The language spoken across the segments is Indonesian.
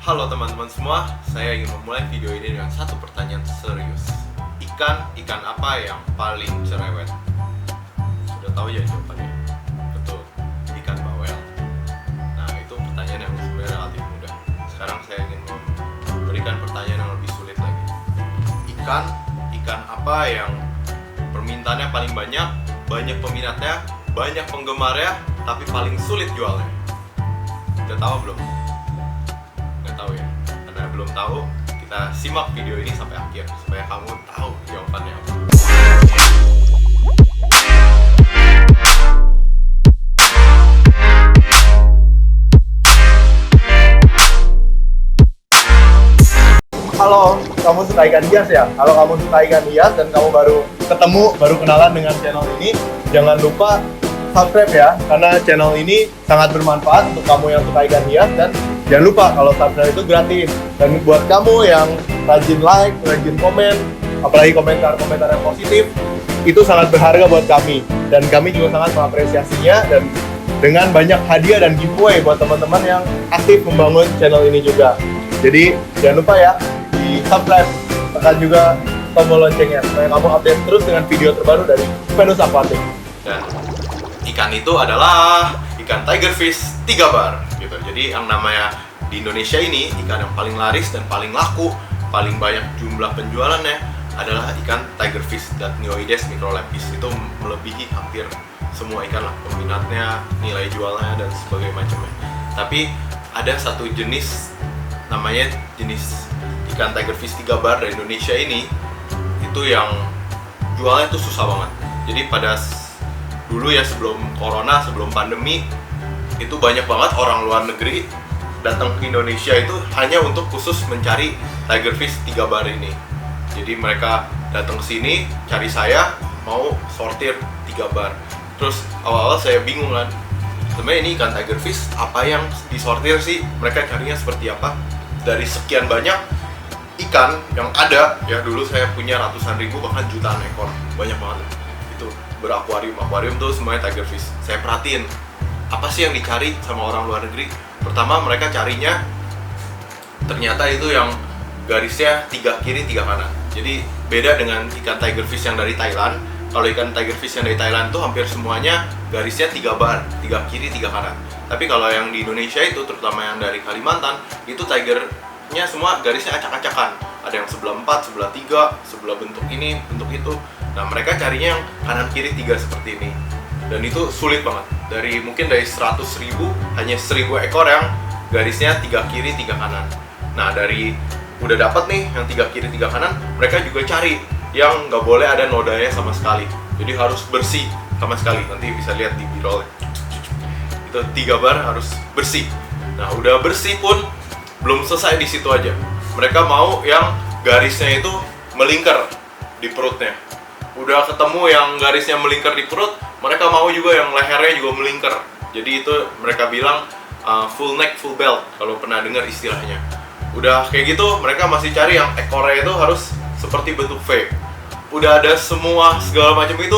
Halo teman-teman semua, saya ingin memulai video ini dengan satu pertanyaan serius. Ikan apa yang paling cerewet? Sudah tahu ya jawabannya? Betul, ikan bawel. Nah, itu pertanyaan yang sebenarnya relatif mudah. Sekarang saya ingin memberikan pertanyaan yang lebih sulit lagi. Ikan apa yang permintaannya paling banyak, banyak peminatnya, banyak penggemarnya, tapi paling sulit jualnya? Udah tahu belum? Tahu ya, karena belum tahu, kita simak video ini sampai akhir supaya kamu tahu jawabannya apa. Halo, kamu suka ikan hias ya? Kalau kamu suka ikan hias dan kamu baru kenalan dengan channel ini, jangan lupa subscribe ya, karena channel ini sangat bermanfaat untuk kamu yang suka ikan hias. Dan jangan lupa kalau subscribe itu gratis. Dan buat kamu yang rajin like, rajin komen, apalagi komentar-komentar yang positif, itu sangat berharga buat kami. Dan kami juga sangat mengapresiasinya, dan dengan banyak hadiah dan giveaway buat teman-teman yang aktif membangun channel ini juga. Jadi jangan lupa ya, di subscribe, tekan juga tombol loncengnya supaya kamu update terus dengan video terbaru dari Venus Aquatic. Dan ikan itu adalah ikan tigerfish 3 bar gitu. Jadi yang namanya di Indonesia ini ikan yang paling laris dan paling laku, paling banyak jumlah penjualannya adalah ikan tigerfish Datnioides microlepis. Itu melebihi hampir semua ikan lah peminatnya, nilai jualnya dan sebagainya macamnya. Tapi ada satu jenis namanya jenis ikan tigerfish 3 bar dari Indonesia ini, itu yang jualnya tuh susah banget. Jadi pada dulu ya, sebelum corona, sebelum pandemi, itu banyak banget orang luar negeri datang ke Indonesia itu hanya untuk khusus mencari tigerfish 3 bar ini. Jadi mereka datang ke sini cari saya, mau sortir 3 bar. Terus awal-awal saya bingung kan, sebenarnya ini ikan tigerfish apa yang disortir sih? Mereka carinya seperti apa? Dari sekian banyak ikan yang ada, ya dulu saya punya ratusan ribu bahkan jutaan ekor, banyak banget itu berakuarium tuh semuanya tigerfish. Saya perhatiin apa sih yang dicari sama orang luar negeri. Pertama, mereka carinya ternyata itu yang garisnya 3 kiri 3 kanan. Jadi beda dengan ikan tigerfish yang dari Thailand. Kalau ikan tigerfish yang dari Thailand tuh hampir semuanya garisnya 3 bar, 3 kiri 3 kanan. Tapi kalau yang di Indonesia itu, terutama yang dari Kalimantan, itu tigernya semua garisnya acak-acakan. Ada yang sebelah 4, sebelah 3, sebelah bentuk ini, bentuk itu. Nah, mereka carinya yang kanan kiri 3 seperti ini. Dan itu sulit banget. Mungkin dari 100.000, hanya 1.000 ekor yang garisnya 3 kiri 3 kanan. Nah, udah dapat nih yang 3 kiri 3 kanan, mereka juga cari yang nggak boleh ada nodanya sama sekali. Jadi harus bersih sama sekali. Nanti bisa lihat di b-roll. Itu 3 bar harus bersih. Nah, udah bersih pun belum selesai di situ aja. Mereka mau yang garisnya itu melingkar di perutnya. Udah ketemu yang garisnya melingkar di perut, mereka mau juga yang lehernya juga melingkar. Jadi itu mereka bilang full neck, full belt, kalau pernah dengar istilahnya. Udah kayak gitu, mereka masih cari yang ekornya itu harus seperti bentuk V. Udah ada semua segala macam itu,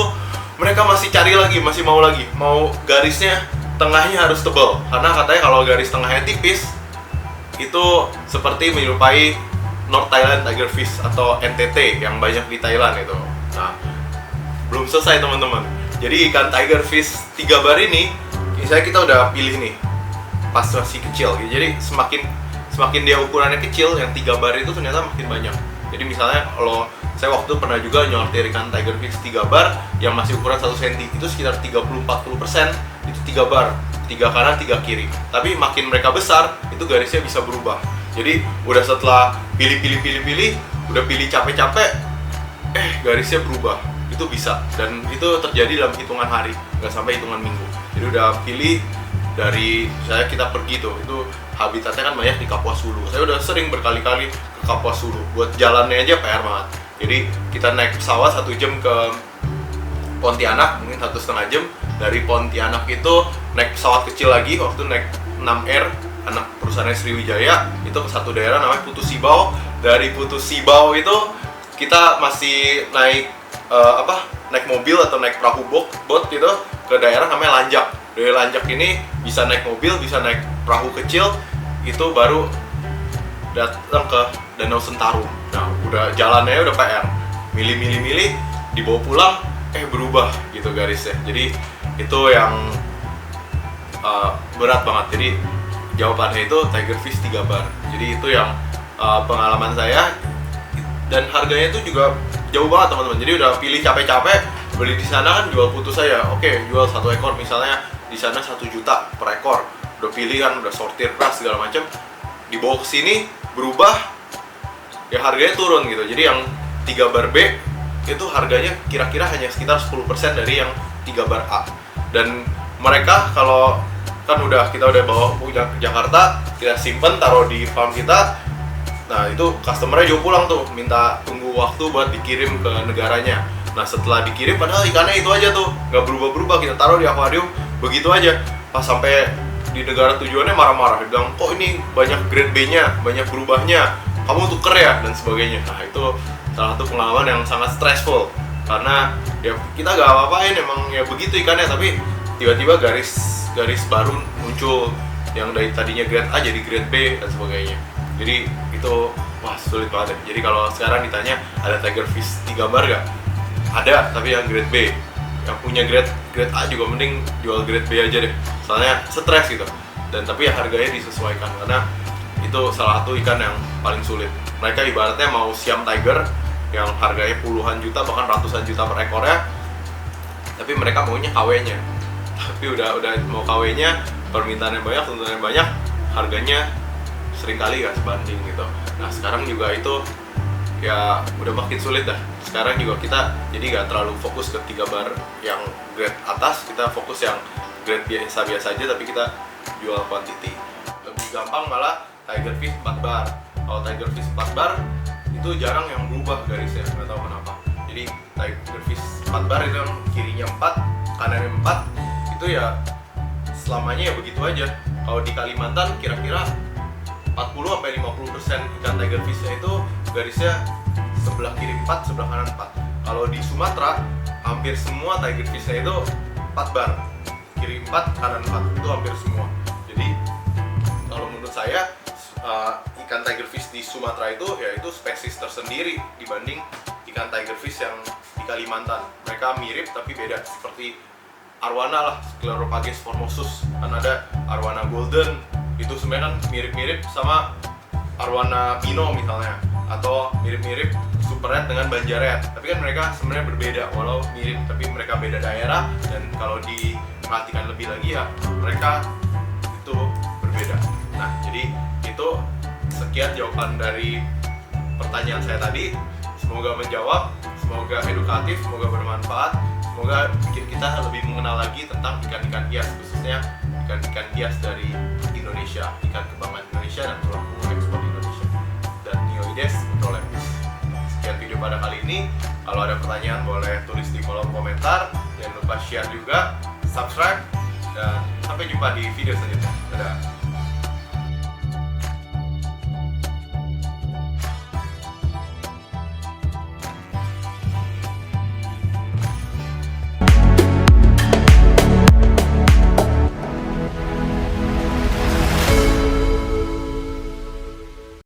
mereka masih cari lagi, masih mau lagi. Mau garisnya tengahnya harus tebal, karena katanya kalau garis tengahnya tipis itu seperti menyerupai North Thailand tigerfish atau NTT yang banyak di Thailand itu. Nah, belum selesai teman-teman. Jadi ikan tigerfish 3 bar ini, misalnya kita udah pilih nih pas masih kecil gitu. Jadi semakin dia ukurannya kecil, yang 3 bar itu ternyata makin banyak. Jadi misalnya kalau saya waktu pernah juga nyortir ikan tigerfish 3 bar yang masih ukuran 1 cm, itu sekitar 30-40% itu 3 bar, 3 kanan 3 kiri. Tapi makin mereka besar, itu garisnya bisa berubah. Jadi udah setelah pilih, udah pilih capek-capek, garisnya berubah. Itu bisa, dan itu terjadi dalam hitungan hari, nggak sampai hitungan minggu. Jadi udah pilih dari kita pergi tuh, itu habitatnya kan banyak di Kapuas Hulu. Saya udah sering berkali-kali ke Kapuas Hulu, buat jalannya aja PR banget. Jadi kita naik pesawat 1 jam ke Pontianak, mungkin 1,5 jam. Dari Pontianak itu naik pesawat kecil lagi, waktu naik 6 Air, anak perusahaan Sriwijaya, itu ke satu daerah namanya Putu Sibau. Dari Putu Sibau itu kita masih naik naik mobil atau naik perahu boat gitu ke daerah namanya Lanjak. Dari Lanjak ini bisa naik mobil, bisa naik perahu kecil, itu baru datang ke Danau Sentarum. Nah, udah jalannya udah PR, milih, dibawa pulang, berubah gitu garisnya. Jadi itu yang berat banget. Jadi jawabannya itu Tigerfish 3 bar. Jadi itu yang pengalaman saya, dan harganya itu juga jauh banget teman-teman. Jadi udah pilih capek-capek beli di sana kan jual putus saya. Oke, jual 1 ekor misalnya di sana 1 juta per ekor. Udah pilih kan, udah sortir ras segala macam. Dibawa ke sini berubah, ya harganya turun gitu. Jadi yang 3 bar B itu harganya kira-kira hanya sekitar 10% dari yang 3 bar A. Dan mereka kalau kan kita udah bawa ke Jakarta, kita simpen taruh di farm kita. Nah itu customernya juga pulang tuh, minta tunggu waktu buat dikirim ke negaranya. Nah setelah dikirim, padahal ikannya itu aja tuh, nggak berubah-berubah, kita taruh di akuarium begitu aja. Pas sampai di negara tujuannya marah-marah, dia bilang kok ini banyak grade B-nya, banyak berubahnya, kamu tuker ya, dan sebagainya. Nah itu salah satu pengalaman yang sangat stressful, karena ya kita nggak apa-apain, emang ya begitu ikannya, tapi tiba-tiba garis baru muncul yang dari tadinya grade A jadi grade B dan sebagainya. Jadi itu wah sulit banget. Jadi kalau sekarang ditanya ada Tigerfish 3 bar gak? Ada, tapi yang grade B. Yang punya grade A juga mending jual grade B aja deh. Soalnya stres gitu. Dan tapi ya harganya disesuaikan, karena itu salah satu ikan yang paling sulit. Mereka ibaratnya mau Siam Tiger yang harganya puluhan juta bahkan ratusan juta per ekornya, tapi mereka maunya KW-nya. Tapi udah mau KW-nya, permintaannya banyak, tuntutannya banyak, harganya seringkali gak sebanding gitu. Nah sekarang juga itu ya udah makin sulit dah. Sekarang juga kita jadi gak terlalu fokus ke 3 bar yang grade atas, kita fokus yang grade biasa-biasa aja, tapi kita jual quantity. Lebih gampang malah Tigerfish 4 bar. Kalau Tigerfish 4 bar itu jarang yang berubah garisnya, nggak tahu kenapa. Jadi Tigerfish 4 bar itu yang kirinya 4, kanannya 4, itu ya selamanya ya begitu aja. Kalau di Kalimantan kira-kira 40-50% ikan Tigerfish-nya itu garisnya sebelah kiri 4, sebelah kanan 4. Kalau di Sumatera hampir semua Tigerfish-nya itu 4 bar, kiri 4, kanan 4, itu hampir semua. Jadi kalau menurut saya ikan Tigerfish di Sumatera itu ya itu spesies tersendiri dibanding ikan Tigerfish yang di Kalimantan. Mereka mirip tapi beda, seperti arwana lah, Sclerophages formosus. Kan ada arwana golden, itu sebenarnya kan mirip-mirip sama arwana pino misalnya, atau mirip-mirip super red dengan banja red. Tapi kan mereka sebenarnya berbeda, walau mirip tapi mereka beda daerah, dan kalau diperhatikan lebih lagi ya mereka itu berbeda. Nah jadi itu sekian jawaban dari pertanyaan saya tadi. Semoga menjawab, semoga edukatif, semoga bermanfaat, semoga bikin kita lebih mengenal lagi tentang ikan-ikan hias, khususnya ikan-ikan hias dari Indonesia, ikan kebanggaan Indonesia dan tulang punggung ekspor Indonesia, dan Nioides Ultralepis. Sekian video pada kali ini. Kalau ada pertanyaan boleh tulis di kolom komentar, jangan lupa share juga, subscribe, dan sampai jumpa di video selanjutnya. Dadah.